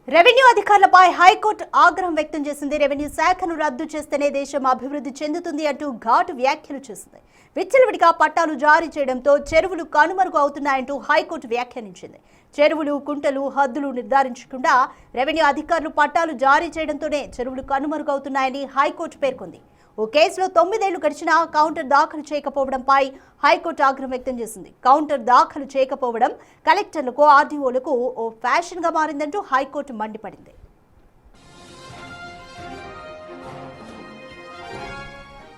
Revenue అధికారులపై high court ఆగ్రహం వ్యక్తం చేసింది. రెవెన్యూ శాఖను రద్దు చేస్తేనే దేశం అభివృద్ధి చెందుతుంది అంటూ ఘాటు వ్యాఖ్యలు చేసింది. విచ్చలవిడిగా పట్టాలు జారీ చేయడంతో చెరువులు కనుమరుగు అవుతున్నాయంటూ హైకోర్టు వ్యాఖ్యానించింది. చెరువులు, కుంటలు, హద్దులు నిర్ధారించకుండా రెవెన్యూ అధికారులు పట్టాలు జారీ చేయడంతోనే చెరువులు కనుమరుగు అవుతున్నాయని హైకోర్టు పేర్కొంది. ఓ కేసులో 9 ఏళ్లు గడిచినా కౌంటర్ దాఖలు చేయకపోవడంపై హైకోర్టు ఆగ్రహం వ్యక్తం చేసింది. కౌంటర్ దాఖలు చేయకపోవడం కలెక్టర్లకు, ఆర్డీఓలకు ఓ ఫ్యాషన్ గా మారిందంటూ హైకోర్టు మండిపడింది.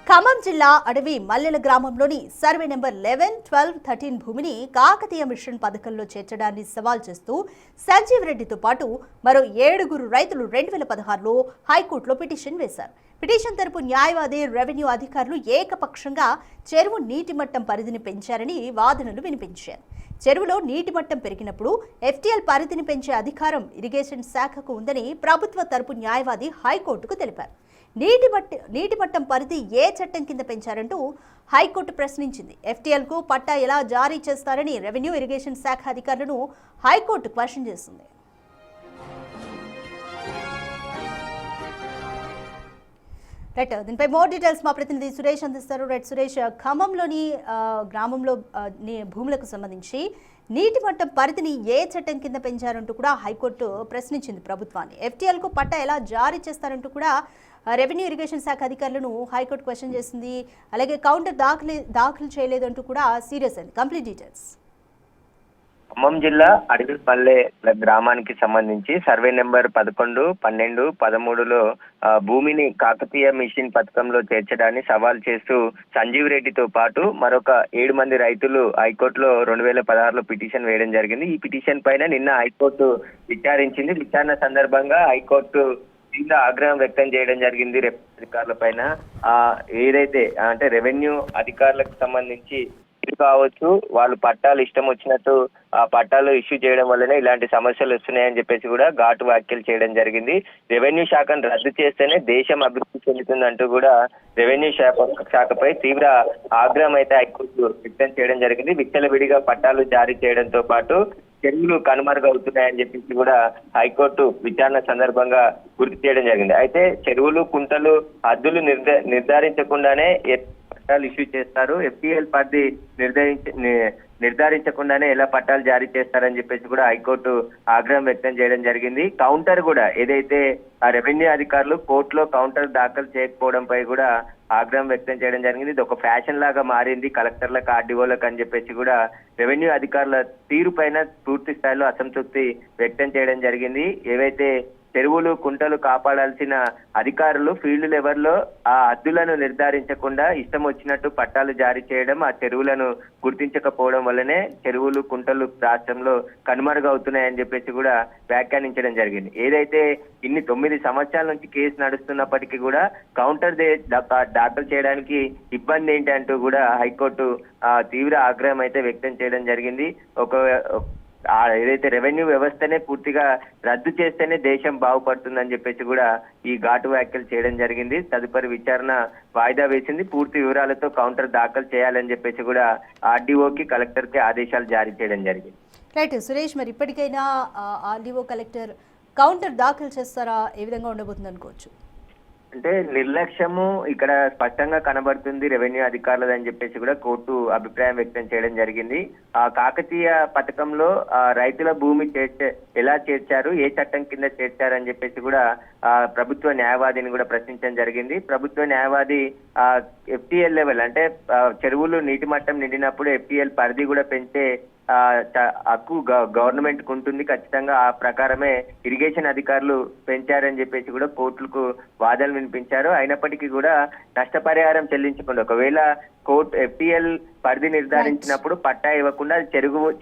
ఖమ్మం జిల్లా అడవి మల్లెల గ్రామంలోని సర్వే నెంబర్ 11, 12, 13 భూమిని కాకతీయ మిషన్ పథకంలో చేర్చడాన్ని సవాల్ చేస్తూ సంజీవ్ రెడ్డితో పాటు మరో 7 రైతులు 2016లో హైకోర్టులో పిటిషన్ వేశారు. పిటిషన్ తరపు న్యాయవాది రెవెన్యూ అధికారులు ఏకపక్షంగా చెరువు నీటి మట్టం పరిధిని పెంచారని వాదనలు వినిపించారు. చెరువులో నీటి మట్టం పెరిగినప్పుడు ఎఫ్టీఎల్ పరిధిని పెంచే అధికారం ఇరిగేషన్ శాఖకు ఉందని ప్రభుత్వ తరపు న్యాయవాది హైకోర్టుకు తెలిపారు. నీటి మట్టం పరిధి ఏ చట్టం కింద పెంచారంటూ హైకోర్టు ప్రశ్నించింది. ఎఫ్టీఎల్కు పట్టా ఎలా జారీ చేస్తారని రెవెన్యూ, ఇరిగేషన్ శాఖ అధికారులను హైకోర్టు క్వశ్చన్ చేస్తుంది. రైట్, దీనిపై మోర్ డీటెయిల్స్ మా ప్రతినిధి సురేష్ అందిస్తారు. రైట్ సురేష్, ఖమ్మంలోని గ్రామంలో భూములకు సంబంధించి నీటి మట్టం పరిధిని ఏ చట్టం కింద పెంచారంటూ కూడా హైకోర్టు ప్రశ్నించింది ప్రభుత్వాన్ని. ఎఫ్టీఎల్కు పట్టా ఎలా జారీ చేస్తారంటూ కూడా రెవెన్యూ, ఇరిగేషన్ శాఖ అధికారులను హైకోర్టు క్వశ్చన్ చేసింది. అలాగే కౌంటర్ దాఖలు చేయలేదంటూ కూడా సీరియస్ అయింది. Complete details. ఖమ్మం జిల్లా అడవిపల్లె గ్రామానికి సంబంధించి సర్వే నెంబర్ 11, 12, 13లో భూమిని కాకతీయ మిషన్ పథకంలో చేర్చడాన్ని సవాల్ చేస్తూ సంజీవ్ రెడ్డితో పాటు మరొక 7 మంది రైతులు హైకోర్టులో 2016లో పిటిషన్ వేయడం జరిగింది. ఈ పిటిషన్ పైన నిన్న హైకోర్టు విచారించింది. విచారణ సందర్భంగా హైకోర్టు తీవ్ర ఆగ్రహం వ్యక్తం చేయడం జరిగింది. రెవెన్యూ అధికారుల పైన ఏదైతే అంటే రెవెన్యూ అధికారులకు సంబంధించి కావచ్చు, వాళ్ళు పట్టాలు ఇష్టం వచ్చినట్టు ఆ పట్టాలు ఇష్యూ చేయడం వల్లనే ఇలాంటి సమస్యలు వస్తున్నాయని చెప్పేసి కూడా ఘాటు వ్యాఖ్యలు చేయడం జరిగింది. రెవెన్యూ శాఖను రద్దు చేస్తేనే దేశం అభివృద్ధి చెందుతుందంటూ కూడా రెవెన్యూ శాఖపై తీవ్ర ఆగ్రహం అయితే హైకోర్టు వ్యక్తం చేయడం జరిగింది. విచ్చలవిడిగా పట్టాలు జారీ చేయడంతో పాటు చెరువులు కనుమరుగవుతున్నాయని చెప్పేసి కూడా హైకోర్టు విచారణ సందర్భంగా గుర్తు చేయడం జరిగింది. అయితే చెరువులు, కుంటలు, హద్దులు నిర్ధారించకుండానే పట్టాలు ఇష్యూ చేస్తారు, ఎఫ్టీఎల్ పరిధి నిర్ధారించకుండానే ఎలా పట్టాలు జారీ చేస్తారని చెప్పేసి కూడా హైకోర్టు ఆగ్రహం వ్యక్తం చేయడం జరిగింది. కౌంటర్ కూడా ఏదైతే ఆ రెవెన్యూ అధికారులు కోర్టులో కౌంటర్ దాఖలు చేయకపోవడంపై కూడా ఆగ్రహం వ్యక్తం చేయడం జరిగింది. ఇది ఒక ఫ్యాషన్ లాగా మారింది కలెక్టర్లకు, ఆర్డీఓలకు అని చెప్పేసి కూడా రెవెన్యూ అధికారుల తీరు పైన పూర్తి స్థాయిలో అసంతృప్తి వ్యక్తం చేయడం జరిగింది. ఏవైతే చెరువులు, కుంటలు కాపాడాల్సిన అధికారులు ఫీల్డ్ లెవెల్లో ఆ హద్దులను నిర్ధారించకుండా ఇష్టం వచ్చినట్టు పట్టాలు జారీ చేయడం, ఆ చెరువులను గుర్తించకపోవడం వల్లనే చెరువులు, కుంటలు రాష్ట్రంలో కనుమరుగవుతున్నాయని చెప్పేసి కూడా వ్యాఖ్యానించడం జరిగింది. ఏదైతే ఇన్ని 9 సంవత్సరాల నుంచి కేసు నడుస్తున్నప్పటికీ కూడా కౌంటర్ దాఖలు చేయడానికి ఇబ్బంది ఏంటి అంటూ కూడా హైకోర్టు తీవ్ర ఆగ్రహం అయితే వ్యక్తం చేయడం జరిగింది. ఏదైతే రెవెన్యూ వ్యవస్థనే పూర్తిగా రద్దు చేస్తేనే దేశం బాగుపడుతుందని చెప్పేసి కూడా ఈ ఘాటు వ్యాఖ్యలు చేయడం జరిగింది. తదుపరి విచారణ వాయిదా వేసింది. పూర్తి వివరాలతో కౌంటర్ దాఖలు చేయాలని చెప్పేసి కూడా ఆర్డీఓకి, కలెక్టర్కి ఆదేశాలు జారీ చేయడం జరిగింది. రైట్ సురేష్, మరి ఇప్పటికైనా ఆర్డీఓ, కలెక్టర్ కౌంటర్ దాఖలు చేస్తారా? ఏ విధంగా ఉండబోతుంది అనుకోవచ్చు? అంటే నిర్లక్ష్యము ఇక్కడ స్పష్టంగా కనబడుతుంది రెవెన్యూ అధికారులదని చెప్పేసి కూడా కోర్టు అభిప్రాయం వ్యక్తం చేయడం జరిగింది. ఆ కాకతీయ పథకంలో రైతుల భూమి ఎలా చేర్చారు, ఏ చట్టం కింద చేర్చారని చెప్పేసి కూడా ప్రభుత్వ న్యాయవాదిని కూడా ప్రశ్నించడం జరిగింది. ప్రభుత్వ న్యాయవాది ఎఫ్టీఎల్ లెవెల్ అంటే చెరువులు నీటి మట్టం నిండినప్పుడు ఎఫ్టీఎల్ పరిధి కూడా పెంచే హక్కు గవర్నమెంట్ కు ఉంటుంది. ఖచ్చితంగా ఆ ప్రకారమే ఇరిగేషన్ అధికారులు పెంచారని చెప్పేసి కూడా కోర్టులకు వాదనలు వినిపించారు. అయినప్పటికీ కూడా నష్టపరిహారం చెల్లించకుండా ఒకవేళ కోర్టు ఎఫ్టీఎల్ పరిధి నిర్ధారించినప్పుడు పట్టా ఇవ్వకుండా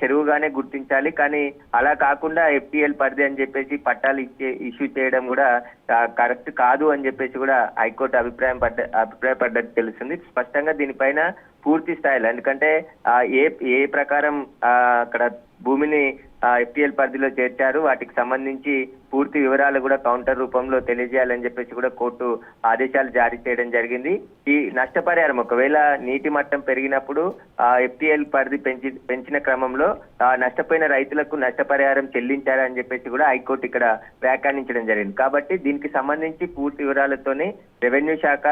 చెరువుగానే గుర్తించాలి. కానీ అలా కాకుండా ఎఫ్టీఎల్ పరిధి అని చెప్పేసి పట్టాలు ఇష్యూ చేయడం కూడా కరెక్ట్ కాదు అని చెప్పేసి కూడా హైకోర్టు అభిప్రాయపడ్డట్టు తెలుస్తుంది. స్పష్టంగా దీనిపైన పూర్తి స్థాయిలో ఎందుకంటే ఏ ప్రకారం అక్కడ భూమిని ఎఫ్టీఎల్ పరిధిలో చేర్చారు. వాటికి సంబంధించి పూర్తి వివరాలు కూడా కౌంటర్ రూపంలో తెలియజేయాలని చెప్పేసి కూడా కోర్టు ఆదేశాలు జారీ చేయడం జరిగింది. ఈ నష్టపరిహారం ఒకవేళ నీటి మట్టం పెరిగినప్పుడు ఎఫ్టీఎల్ పరిధి పెంచిన క్రమంలో నష్టపోయిన రైతులకు నష్టపరిహారం చెల్లించారని చెప్పేసి కూడా హైకోర్టు ఇక్కడ వ్యాఖ్యానించడం జరిగింది. కాబట్టి దీనికి సంబంధించి పూర్తి వివరాలతోనే రెవెన్యూ శాఖ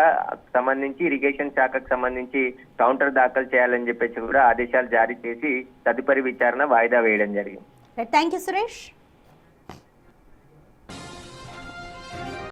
సంబంధించి ఇరిగేషన్ శాఖకు సంబంధించి కౌంటర్ దాఖలు చేయాలని చెప్పేసి కూడా ఆదేశాలు జారీ చేసి తదుపరి విచారణ వాయిదా వేయడం జరిగింది. Thank you Suresh.